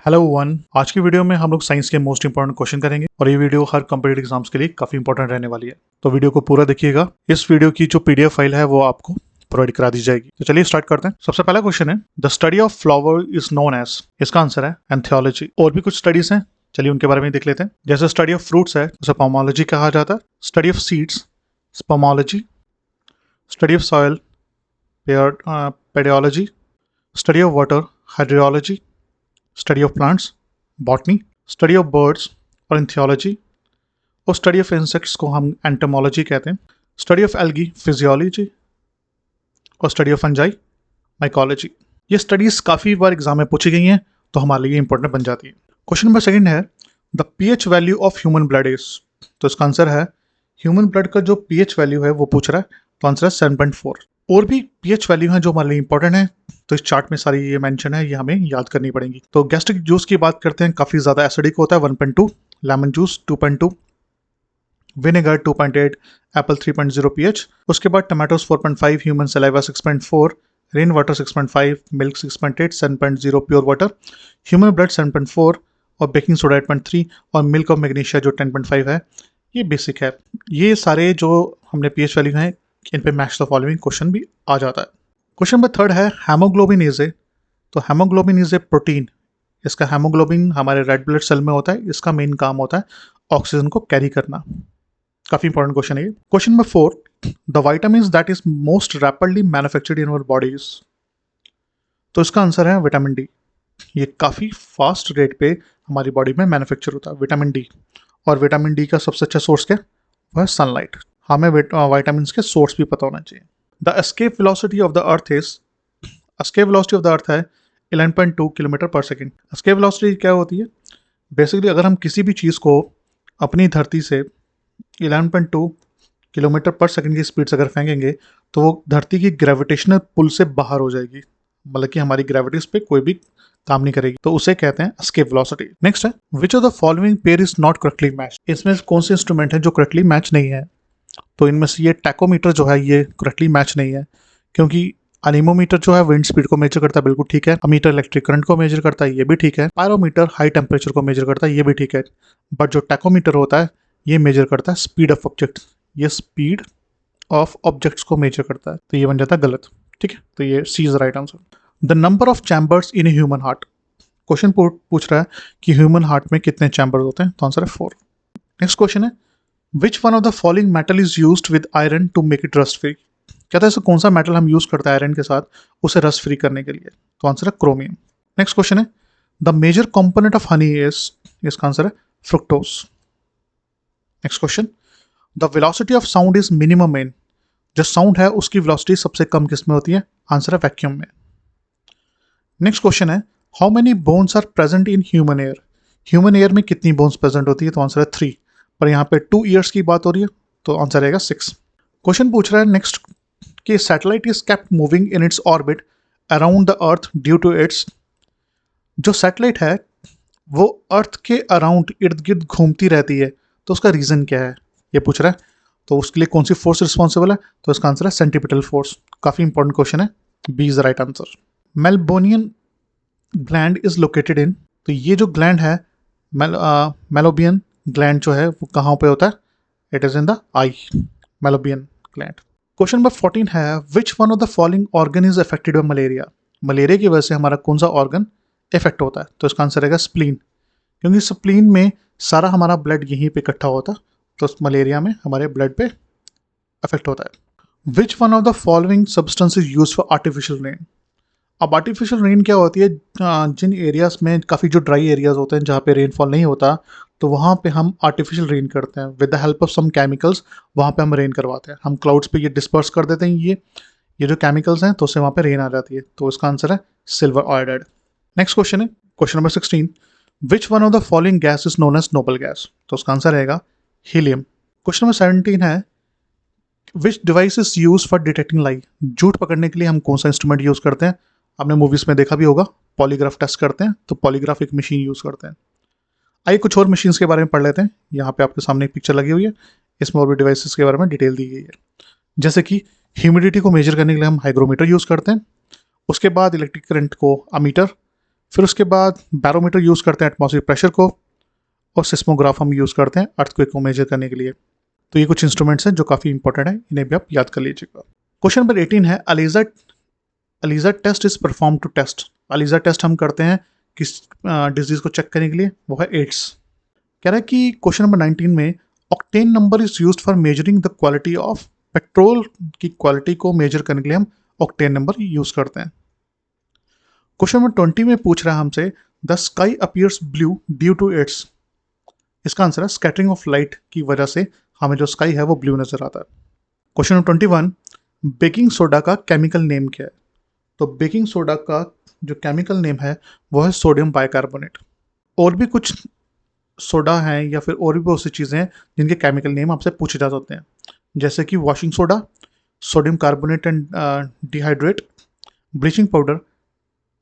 Hello one. आज की video में हम लोग साइंस के मोस्ट इंपॉर्टेंट क्वेश्चन करेंगे और ये वीडियो हर कॉम्पिटेटिव एग्जाम्स के लिए काफी इंपॉर्टेंट रहने वाली है। तो वीडियो को पूरा देखिएगा। इस वीडियो की जो पीडीएफ फाइल है वो आपको प्रोवाइड करा दी जाएगी। तो चलिए स्टार्ट करते हैं। सबसे पहला क्वेश्चन है, the study of flower is known as. इसका आंसर है एंथियोलॉजी। और भी कुछ स्टडीज हैं, चलिए उनके बारे में देख लेते हैं। जैसे स्टडी ऑफ फ्रूट्स है उसे पोमोलॉजी कहा जाता है। Study of seeds spermology. Study of soil pedology. Study of water hydrology. Study of plants botany. Study of birds ornithology. और स्टडी ऑफ इंसेक्ट्स को हम एंटोमोलॉजी कहते हैं। Study of algae physiology. और स्टडी ऑफ फंजाई माइकोलॉजी। ये studies काफ़ी बार exam में पूछी गई हैं, तो हमारे लिए इंपॉर्टेंट बन जाती है। क्वेश्चन नंबर सेकंड है, the pH value of human blood is. तो इसका आंसर है, ह्यूमन ब्लड का जो पीएच वैल्यू है वो पूछ रहा है, तो आंसर है 7.4। और भी पीएच वैल्यू हैं जो हमारे लिए इंपॉर्टेंट है, तो इस चार्ट में सारी ये मेंशन है, ये हमें याद करनी पड़ेंगी। तो गैस्ट्रिक जूस की बात करते हैं, काफ़ी ज़्यादा एसिडिक होता है 1.2, lemon juice 2.2, vinegar 2.8, Apple 3.0 pH. उसके बाद tomatoes 4.5, human saliva 6.4, rain water 6.5, milk 6.8, 7.0 pure water, human blood 7.4 और बेकिंग सोडा 8.3 और मिल्क ऑफ मैग्नीशिया जो 10.5 है। ये बेसिक है। ये सारे जो हमने पीएच वैल्यू हैं, इन पे मैच द फॉलोइंग क्वेश्चन भी आ जाता है। क्वेश्चन नंबर थर्ड है, हेमोग्लोबिन इज ए। तो हेमोग्लोबिन इज ए प्रोटीन। इसका हेमोग्लोबिन हमारे रेड ब्लड सेल में होता है। इसका मेन काम होता है ऑक्सीजन को कैरी करना। काफी इंपॉर्टेंट क्वेश्चन है ये। Question number four, the vitamin that is most rapidly manufactured in our bodies. तो इसका आंसर है विटामिन डी। ये काफी फास्ट रेट पे हमारी बॉडी में मैन्युफैक्चर होता है विटामिन डी। और विटामिन डी का सबसे अच्छा सोर्स क्या, वह सनलाइट। हमें विटामिन के सोर्स भी पता होना चाहिए। The escape velocity of the earth is, escape velocity of the earth है 11.2 किलोमीटर पर सेकेंड। एस्केप वेलोसिटी क्या होती है, बेसिकली अगर हम किसी भी चीज़ को अपनी धरती से 11.2 किलोमीटर पर सेकेंड की स्पीड से अगर फेंकेंगे तो वो धरती की ग्रेविटेशनल पुल से बाहर हो जाएगी, मतलब कि हमारी ग्रेविटी उस पर कोई भी काम नहीं करेगी, तो उसे कहते हैं एस्केप वेलोसिटी। नेक्स्ट है, विच of the following pair is not correctly match. इसमें कौन से इंस्ट्रूमेंट है जो करेक्टली मैच नहीं है। तो इनमें से ये टैकोमीटर जो है ये करेक्टली मैच नहीं है, क्योंकि अनीमोमीटर जो है विंड स्पीड को मेजर करता है, बिल्कुल ठीक है। अमीटर इलेक्ट्रिक करंट को मेजर करता है, ये भी ठीक है। पायरोमीटर हाई टेम्परेचर को मेजर करता है, ये भी ठीक है। बट जो टैकोमीटर होता है ये मेजर करता है स्पीड ऑफ ऑब्जेक्ट, ये स्पीड ऑफ ऑब्जेक्ट्स को मेजर करता है, तो ये बन जाता है गलत। ठीक है, तो ये C is right answer. The number of chambers in human heart. Question पूछ रहा है कि ह्यूमन हार्ट में कितने चैम्बर्स होते हैं, तो आंसर है 4। नेक्स्ट क्वेश्चन है, which one of the following metal is used with iron to make it rust free. कहता है ऐसा कौन सा मेटल हम यूज करते हैं आयरन के साथ उसे रस्ट फ्री करने के लिए, तो आंसर है क्रोमियम। नेक्स्ट क्वेश्चन है, the major component of honey is, इसका आंसर है fructose. Next question, the velocity of sound is minimum in. जो साउंड है उसकी वेलोसिटी सबसे कम किस में होती है, आंसर है वैक्यूम में। नेक्स्ट क्वेश्चन है, how many bones are present in human ear. Human ear में कितनी बोन्स प्रेजेंट होती है, तो आंसर है 3, पर यहाँ पे 2 ईयर्स की बात हो रही है, तो आंसर रहेगा 6। क्वेश्चन पूछ रहा है नेक्स्ट कि satellite is kept moving in its orbit around the earth due to its. जो सैटेलाइट है वो अर्थ के अराउंड इर्द गिर्द घूमती रहती है, तो उसका रीजन क्या है ये पूछ रहा है। तो उसके लिए कौन सी फोर्स रिस्पॉन्सिबल है, तो इसका आंसर है सेंट्रीपिटल फोर्स। काफी इंपॉर्टेंट क्वेश्चन है, B is the right answer. Meibomian gland is located in. तो ये जो ग्लैंड है मेलोबियन ग्लैंड जो है वो कहाँ पे होता है, it is in the eye, meibomian gland. Question number 14 है, which one of the following organ is affected by malaria. Malaria की वजह से हमारा कौन सा ऑर्गन इफेक्ट होता है, तो इसका आंसर रहेगा स्प्लीन, क्योंकि स्प्लीन में सारा हमारा ब्लड यहीं पे इकट्ठा होता है, तो मलेरिया में हमारे ब्लड पे अफेक्ट होता है। Which one of the following substance is use for artificial rain. अब आर्टिफिशियल रेन क्या होती है, जिन एरियाज में काफ़ी जो ड्राई एरियाज होते हैं जहाँ पे रेनफॉल नहीं होता, तो वहाँ पे हम आर्टिफिशियल रेन करते हैं with the help of some chemicals. वहाँ पे हम रेन करवाते हैं, हम क्लाउड्स पे ये डिस्पर्स कर देते हैं ये जो केमिकल्स हैं, तो उससे वहाँ पे रेन आ जाती है, तो इसका आंसर है सिल्वर आयोडाइड। नेक्स्ट क्वेश्चन है, question number 16, which one of the following gas is known as noble gas. तो उसका आंसर रहेगा हीलियम। क्वेश्चन नंबर 17 है, which device is use for detecting lie. झूठ पकड़ने के लिए हम कौन सा इंस्ट्रूमेंट यूज करते हैं, आपने मूवीज में देखा भी होगा, पॉलीग्राफ टेस्ट करते हैं, तो पॉलीग्राफ एक मशीन यूज करते हैं। आइए कुछ और मशीन्स के बारे में पढ़ लेते हैं। यहाँ पे आपके सामने एक पिक्चर लगी हुई है, इसमें और भी डिवाइसेस के बारे में डिटेल दी गई है। जैसे कि ह्यूमिडिटी को मेजर करने के लिए हम हाइग्रोमीटर यूज करते हैं, उसके बाद इलेक्ट्रिक करंट को अमीटर, फिर उसके बाद बैरोमीटर यूज़ करते हैं एटमॉस्फेरिक प्रेशर को, और सिस्मोग्राफ हम यूज़ करते हैं अर्थक्वेक को मेजर करने के लिए। तो ये कुछ इंस्ट्रूमेंट्स हैं जो काफ़ी इंपॉर्टेंट है, इन्हें भी आप याद कर लीजिएगा। क्वेश्चन नंबर 18 है ELISA test is perform to test. ELISA test हम करते हैं किस डिजीज को चेक करने के लिए, वो है एड्स। कह रहा है कि क्वेश्चन नंबर 19 में octane number is used for measuring the quality of petrol की क्वालिटी को मेजर करने के लिए हम ऑक्टेन नंबर यूज करते हैं। क्वेश्चन नंबर 20 में पूछ रहा है हमसे the sky appears blue due to एड्स। इसका आंसर है स्कैटरिंग ऑफ लाइट की वजह से हमें जो स्काई है वो ब्लू नजर आता है। क्वेश्चन नंबर 21 बेकिंग सोडा का केमिकल नेम क्या है। तो बेकिंग सोडा का जो केमिकल नेम है वो है सोडियम बाइकार्बोनेट। और भी कुछ सोडा हैं या फिर और भी बहुत सी चीज़ें हैं जिनके केमिकल नेम आपसे पूछे जा सकते हैं, जैसे कि washing soda, sodium carbonate and dehydrate, bleaching powder,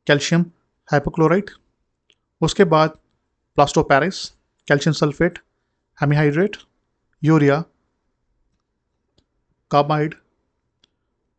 calcium hypochlorite, उसके बाद plaster of Paris, calcium sulphate, hemihydrate, urea, carbide,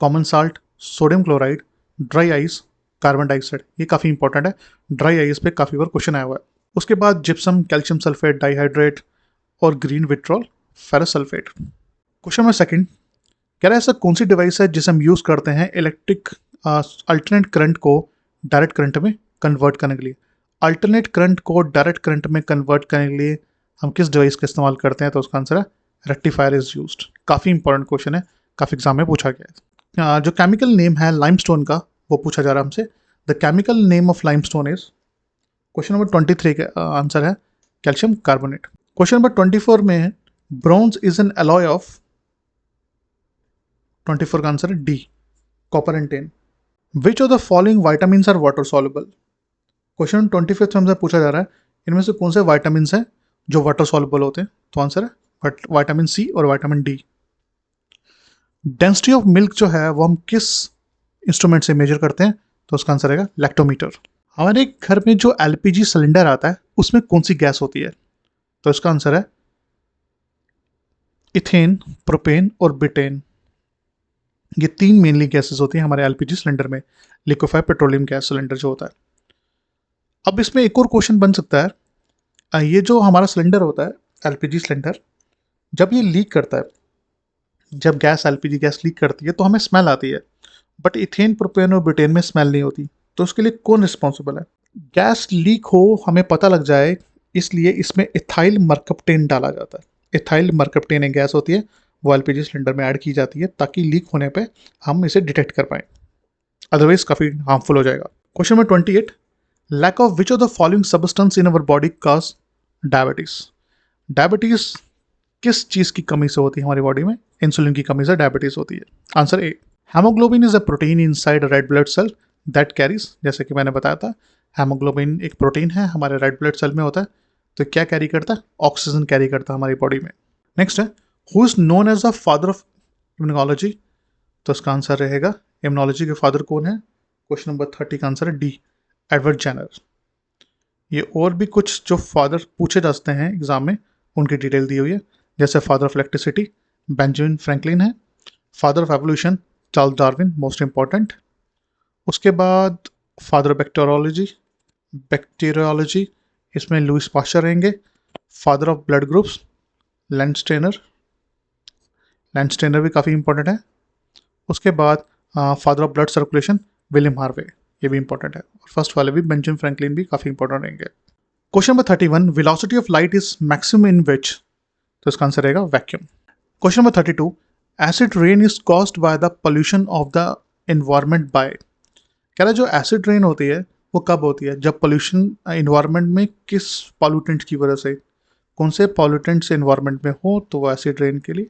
common salt, sodium chloride, dry ice, carbon dioxide. ये काफ़ी इंपॉर्टेंट है, ड्राई आइस पे काफ़ी बार क्वेश्चन आया हुआ है। उसके बाद जिप्सम, कैल्शियम सल्फेट, डाइहाइड्रेट और green vitriol, ferrous sulphate. Question number second कह रहा है ऐसा कौन सी डिवाइस है जिसे हम यूज़ करते हैं इलेक्ट्रिक अल्टरनेट करंट को डायरेक्ट करंट में कन्वर्ट करने के लिए। अल्टरनेट करंट को डायरेक्ट करंट में कन्वर्ट करने के लिए हम किस डिवाइस का इस्तेमाल करते हैं, तो उसका आंसर है रेक्टिफायर इज यूज्ड। काफ़ी इंपॉर्टेंट क्वेश्चन है, काफ़ी एग्जाम में पूछा गया है। जो केमिकल नेम है लाइमस्टोन का वो पूछा जा रहा है हमसे। The chemical name of limestone is, question number 23 का आंसर है कैल्शियम कार्बोनेट। क्वेश्चन नंबर 24 में bronze is an alloy of, 24 का आंसर है D, copper and tin. Which of the following vitamins are water soluble. Question 25 में हमसे पूछा जा रहा है इनमें से कौन से वाइटामिन हैं जो वाटर सॉल्युबल होते हैं, तो आंसर है वाइटामिन सी और vitamin D. Density of milk जो है वो हम किस इंस्ट्रूमेंट से मेजर करते हैं, तो उसका आंसर रहेगा लैक्टोमीटर। हमारे घर में जो एलपीजी सिलेंडर आता है उसमें कौन सी गैस होती है, तो इसका आंसर है इथेन, प्रोपेन और बिटेन। ये 3 मेनली गैसेस होती हैं हमारे एलपीजी सिलेंडर में, लिक्विफाइड पेट्रोलियम गैस सिलेंडर जो होता है। अब इसमें एक और क्वेश्चन बन सकता है, ये जो हमारा सिलेंडर होता है एलपीजी सिलेंडर, जब ये लीक करता है, जब गैस एलपीजी गैस लीक करती है तो हमें स्मेल आती है, बट इथेन, प्रोपेन और ब्यूटेन में स्मेल नहीं होती। तो उसके लिए कौन रिस्पॉन्सिबल है। गैस लीक हो हमें पता लग जाए, इसलिए इसमें इथाइल मरकप्टेन डाला जाता है। इथाइल मरकप्टेन एक गैस होती है, वो एलपीजी सिलेंडर में ऐड की जाती है ताकि लीक होने पे हम इसे डिटेक्ट कर पाएँ, अदरवाइज काफ़ी हार्मफुल हो जाएगा। Question number 28 lack of which of the following substance in our body cause diabetes. Diabetes किस चीज़ की कमी से होती है हमारी बॉडी में, इंसुलिन की कमी से डायबिटीज होती है। Answer A, haemoglobin is a protein inside red blood cell that carries, जैसे कि मैंने बताया था हेमोग्लोबिन एक प्रोटीन है हमारे रेड ब्लड सेल में होता है, तो क्या कैरी करता है, ऑक्सीजन कैरी करता है हमारी बॉडी में। नेक्स्ट है who is known as the father of immunology, तो इसका आंसर रहेगा इम्यूनोलॉजी के फादर कौन है। क्वेश्चन नंबर 30 का आंसर है डी, एडवर्ड जेनर। ये और भी कुछ जो फादर पूछे जा सकते हैं एग्जाम में उनकी डिटेल दी हुई है, जैसे father of electricity Benjamin Franklin है, father of evolution Charles Darwin most important, उसके बाद फादर ऑफ बैक्टीरियोलॉजी इसमें लुइस पास्चर रहेंगे, father of blood groups Landsteiner भी काफ़ी इंपॉर्टेंट है, उसके बाद father of blood circulation William Harvey, ये भी इंपॉर्टेंट है, और फर्स्ट वाले भी बेंजामिन फ्रैंकलिन भी काफ़ी इंपॉर्टेंट रहेंगे। Question number 31 velocity of light is maximum in which, तो इसका आंसर रहेगा vacuum. Question number 32 acid rain is caused by the pollution of the environment by. कह रहा है जो एसिड रेन होती है वो कब होती है, जब पोल्यूशन एनवायरनमेंट में किस पॉल्यूटेंट की वजह से, कौन से पॉल्यूटेंट्स एनवायरनमेंट में हो तो वो एसिड रेन के लिए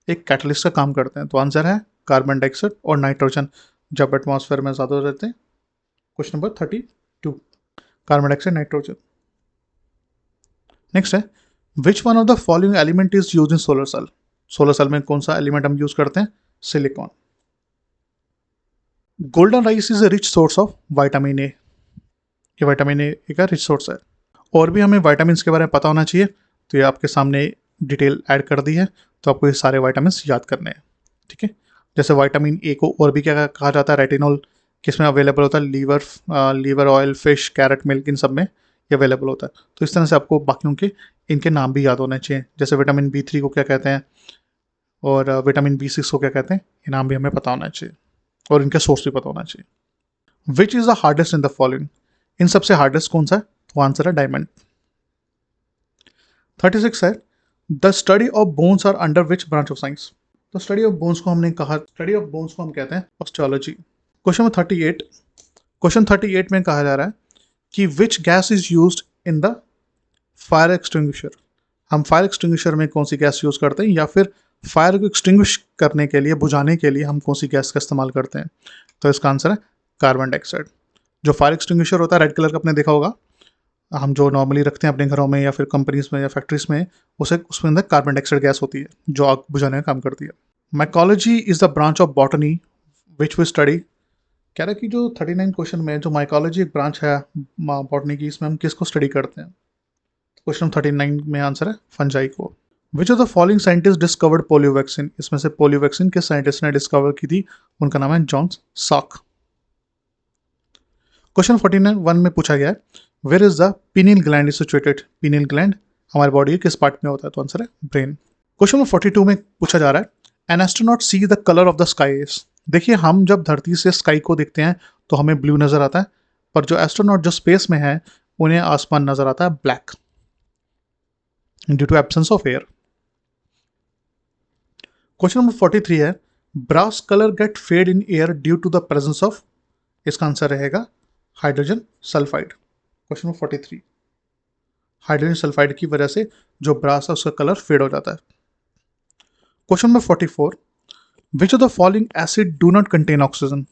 एक कैटलिस्ट का काम करते हैं। तो आंसर है कार्बन डाइऑक्साइड और नाइट्रोजन, जब एटमॉस्फेयर में ज़्यादा रहते हैं। Question number 32 carbon dioxide, nitrogen. Next है which one of the following element is use in solar cell. Solar cell में कौन सा एलिमेंट हम यूज करते हैं, silicon. Golden rice is a rich source of vitamin A, ये vitamin ए का rich source है। और भी हमें विटामिन के बारे में पता होना चाहिए, तो ये आपके सामने डिटेल ऐड कर दी है, तो आपको ये सारे विटामिन याद करने हैं, ठीक है। जैसे विटामिन ए को और भी क्या कहा जाता है, रेटिनॉल किस में अवेलेबल होता है, liver oil, fish, carrot, milk, इन सब में ये अवेलेबल होता है। तो इस तरह से आपको बाकियों के इनके नाम भी याद होने चाहिए, जैसे विटामिन B3 को क्या कहते हैं और विटामिन B6 को क्या कहते हैं, ये नाम भी हमें पता होना चाहिए और इनके सोर्स भी पता होना चाहिए। Which is the hardest in the following, इन सबसे हार्डेस्ट कौन सा है, तो आंसर है डायमंड। 36 है, the study of bones are under which branch of science. तो स्टडी ऑफ बोन्स को हमने कहा, स्टडी ऑफ बोन्स को हम कहते हैं ऑस्टियोलॉजी। क्वेश्चन 38 में कहा जा रहा है कि which gas is used in the fire extinguisher. हम फायर एक्सटिंग्विशर में कौन सी गैस यूज़ करते हैं, या फिर फायर को एक्सटिंग्विश करने के लिए, बुझाने के लिए हम कौन सी गैस का इस्तेमाल करते हैं। तो इसका आंसर है कार्बन डाइऑक्साइड। जो फायर एक्सटिंग्विशर होता है रेड कलर का, आपने देखा होगा, हम जो नॉर्मली रखते हैं अपने घरों में या फिर कंपनीज में या फैक्ट्रीज में, उसमें अंदर कार्बन डाइऑक्साइड गैस होती है जो आग बुझाने का काम करती है। Mycology is the branch of botany which we study. कह रहा है कि जो 39 क्वेश्चन में जो माइकोलॉजी एक ब्रांच है बॉटनी की, इसमें हम किसको स्टडी करते हैं। क्वेश्चन 39 में आंसर है फंजाई को। विच of the following scientist discovered polio vaccine. इसमें से पोलियो वैक्सीन किस साइंटिस्ट ने डिस्कवर की थी, उनका नाम है जॉन साक। क्वेश्चन 41 में पूछा गया है where is the pineal gland is situated. Pineal gland हमारे बॉडी के किस पार्ट में होता है, तो आंसर है ब्रेन। क्वेश्चन नंबर 42 में पूछा जा रहा है an astronaut see the colour of the sky is. देखिए, हम जब धरती से स्काई को देखते हैं तो हमें ब्लू नजर आता है, पर जो एस्ट्रोनॉट जो स्पेस में है उन्हें आसमान नजर आता है black, due to absence of air. Question number 43 है brass colour get fade in air due to the presence of. इसका आंसर रहेगा hydrogen sulphide. Question number 43, hydrogen sulphide की वजह से जो ब्रास है उसका कलर फेड हो जाता है। Question number 44, which of the following acid do not contain oxygen.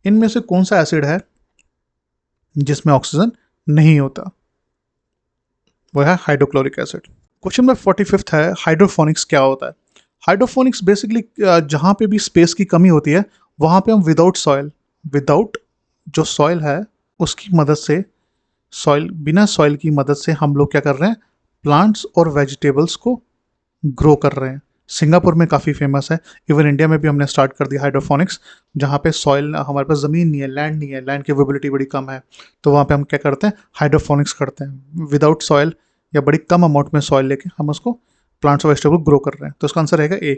इनमें से कौन सा एसिड है जिसमें ऑक्सीजन नहीं होता, वो है हाइड्रोक्लोरिक एसिड। क्वेश्चन नंबर 45 है हाइड्रोफोनिक्स क्या होता है। हाइड्रोफोनिक्स बेसिकली जहाँ पे भी स्पेस की कमी होती है वहाँ पे हम विदाउट जो सॉइल है उसकी मदद से, बिना सॉइल की मदद से हम लोग क्या कर रहे हैं, प्लांट्स और वेजिटेबल्स को ग्रो कर रहे हैं। सिंगापुर में काफ़ी फेमस है, इवन इंडिया में भी हमने स्टार्ट कर दिया हाइड्रोफोनिक्स, जहाँ पे सॉइल, हमारे पास ज़मीन नहीं है, लैंड नहीं है, लैंड की एबिलिटी बड़ी कम है, तो वहाँ पे हम क्या करते हैं, हाइड्रोफोनिक्स करते हैं। विदाउट सॉइल या बड़ी कम अमाउंट में सॉइल लेके हम उसको प्लांट्स और वेजिटेबल ग्रो कर रहे हैं। तो इसका आंसर रहेगा A,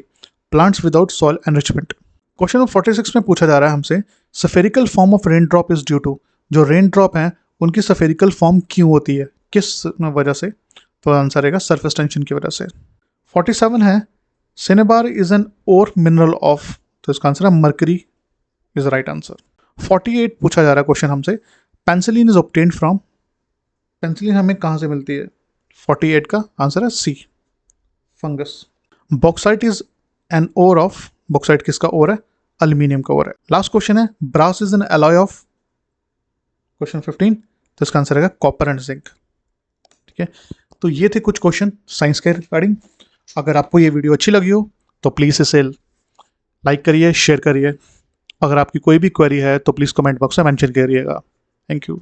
plants without soil enrichment. Question number 46 में पूछा जा रहा है हमसे spherical form of rain drop is due to. जो रेन ड्रॉप है उनकी सफेरिकल फॉर्म क्यों होती है, किस वजह से, तो आंसर रहेगा सरफेस टेंशन की वजह से। 47 है cinnabar is an ore mineral of, तो इसका आंसर है मर्करी इज राइट आंसर। 48 पूछा जा रहा है क्वेश्चन हमसे penicillin is obtained from. Penicillin हमें कहाँ से मिलती है, 48 का आंसर है C, fungus. Bauxite is an ore of, bauxite किसका ओर है, एल्यूमिनियम का ओर है। लास्ट क्वेश्चन है brass is an alloy of, question 15, तो इसका आंसर रहेगा कॉपर एंड जिंक। ठीक है, तो ये थे कुछ क्वेश्चन साइंस के रिगार्डिंग। अगर आपको ये वीडियो अच्छी लगी हो तो प्लीज़ इसे लाइक करिए, शेयर करिए। अगर आपकी कोई भी क्वेरी है तो प्लीज़ कमेंट बॉक्स में मेंशन करिएगा। Thank you.